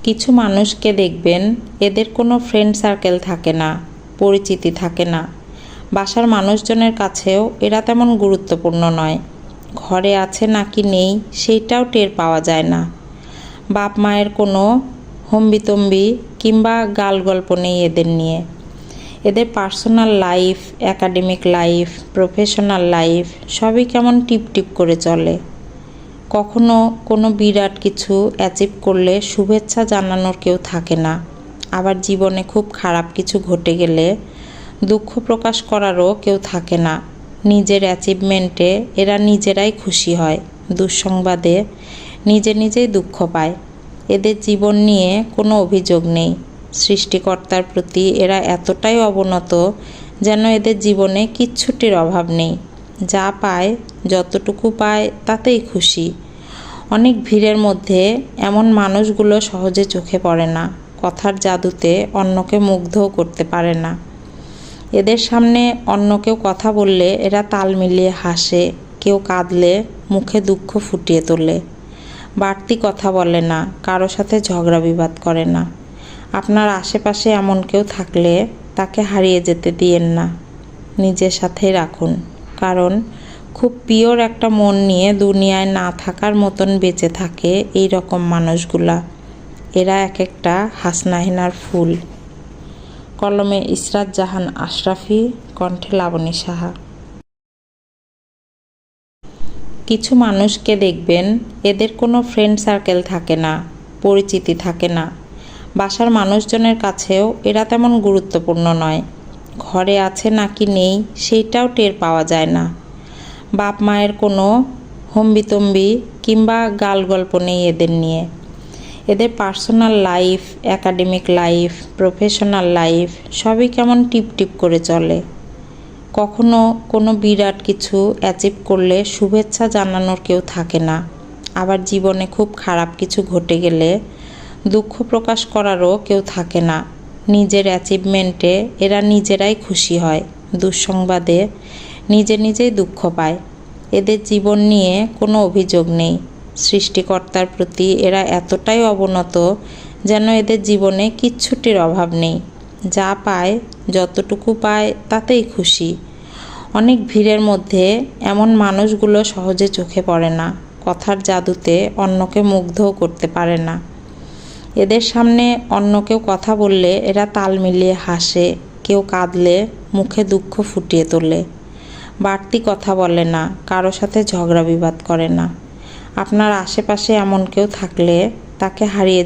কিছু মানুষকে দেখবেন এদের কোনো ফ্রেন্ড সার্কেল থাকে না, পরিচিতি থাকে না। বাসার মানুষজনের কাছেও এরা তেমন গুরুত্বপূর্ণ নয়। ঘরে আছে নাকি নেই সেইটাও টের পাওয়া যায় না। বাপ মায়ের কোনো হম্বিতম্বি কিংবা গালগল্প নেই এদের নিয়ে। এদের personal life, academic life, professional life সবই কেমন টিপ করে চলে। কখনো কোনো বিরাট কিছু অ্যাচিভ করলে শুভেচ্ছা জানানোর কেউ থাকে না। আবার জীবনে খুব খারাপ কিছু ঘটে গেলে দুঃখ প্রকাশ করারও কেউ থাকে না। নিজের অ্যাচিভমেন্টে এরা নিজেরাই খুশি হয়, দুঃসংবাদে নিজেই দুঃখ পায়। এদের জীবন নিয়ে কোনো অভিযোগ নেই। সৃষ্টিকর্তার প্রতি এরা এতটাই অবনত যেন এদের জীবনে কিচ্ছুটির অভাব নেই। যা পায়, যতটুকু পায় তাতেই খুশি। অনেক ভিড়ের মধ্যে এমন মানুষগুলো সহজে চোখে পড়ে না। কথার জাদুতে অন্যকে মুগ্ধও করতে পারে না। এদের সামনে অন্য কেউ কথা বললে এরা তাল মিলিয়ে হাসে, কেউ কাঁদলে মুখে দুঃখ ফুটিয়ে তোলে। বাড়তি কথা বলে না, কারো সাথে ঝগড়া বিবাদ করে না। আপনার আশেপাশে এমন কেউ থাকলে তাকে হারিয়ে যেতে দিয়েন না, নিজের সাথেই রাখুন। কারণ খুব পিওর একটা মন নিয়ে দুনিয়ায় না থাকার মতন বেঁচে থাকে এই রকম মানুষগুলা। এরা এক একটা হাসনাহিনার ফুল। কলমে ইসরাত জাহান আশরাফি, কণ্ঠে লাবণী সাহা। কিছু মানুষকে দেখবেন এদের কোনো ফ্রেন্ড সার্কেল থাকে না, পরিচিতি থাকে না। বাসার মানুষজনের কাছেও এরা তেমন গুরুত্বপূর্ণ নয়। ঘরে আছে নাকি নেই সেইটাও টের পাওয়া যায় না। বাপ মায়ের কোনো হম্বিতম্বি কিংবা গালগল্প নেই এদের নিয়ে। এদের personal life, academic life, professional life সবই কেমন টিপ করে চলে। কখনো কোনো বিরাট কিছু অ্যাচিভ করলে শুভেচ্ছা জানানোর কেউ থাকে না। আবার জীবনে খুব খারাপ কিছু ঘটে গেলে দুঃখ প্রকাশ করারও কেউ থাকে না। নিজের অ্যাচিভমেন্টে এরা নিজেরাই খুশি হয়, দুঃসংবাদে নিজেই দুঃখ পায়। এদের জীবন নিয়ে কোনো অভিযোগ নেই। সৃষ্টিকর্তার প্রতি এরা এতটাই অবনত যেন এদের জীবনে কিচ্ছুটির অভাব নেই। যা পায়, যতটুকু পায় তাতেই খুশি। অনেক ভিড়ের মধ্যে এমন মানুষগুলো সহজে চোখে পড়ে না। কথার জাদুতে অন্যকে মুগ্ধও করতে পারে না। এদের সামনে অন্য কেউ কথা বললে এরা তাল মিলিয়ে হাসে, কেউ কাঁদলে মুখে দুঃখ ফুটিয়ে তোলে। বাড়তি কথা বলে না, কারো সাথে ঝগড়া বিবাদ করে না। আপনার আশেপাশে এমন কেউ থাকলে তাকে হারিয়ে